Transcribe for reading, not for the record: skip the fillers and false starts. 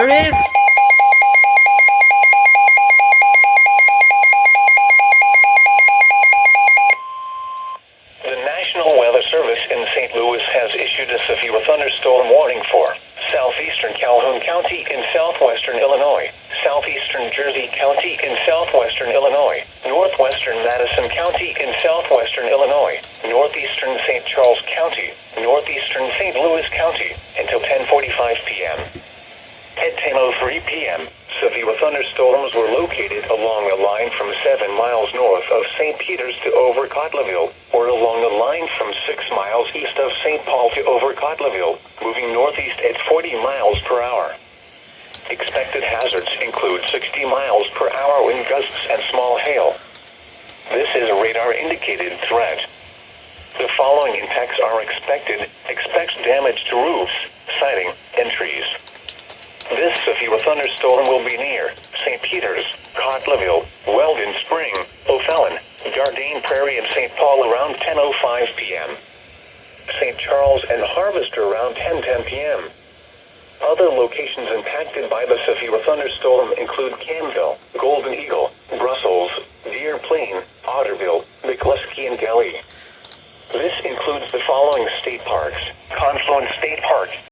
There it is! The National Weather Service in St. Louis has issued a severe thunderstorm warning for southeastern Calhoun County in southwestern Illinois, southeastern Jersey County in southwestern Illinois, northwestern Madison County in southwestern Illinois, northeastern St. Charles County, northeastern St. Louis County, until 10:45 p.m. At 10:03 p.m., severe thunderstorms were located along a line from 7 miles north of St. Peters to over Cotteville, or along a line from 6 miles east of St. Paul to over Cotteville, moving northeast at 40 miles per hour. Expected hazards include 60 miles per hour wind gusts and small hail. This is a radar-indicated threat. The following impacts are expected. Expect damage to roofs, siding, and trees. This severe thunderstorm will be near St. Peters, Cotteville, Weldon Spring, O'Fallon, Garden Prairie, and St. Paul around 10:05 p.m. St. Charles and Harvester around 10:10 p.m. Other locations impacted by the severe thunderstorm include Canville, Golden Eagle, Brussels, Deer Plain,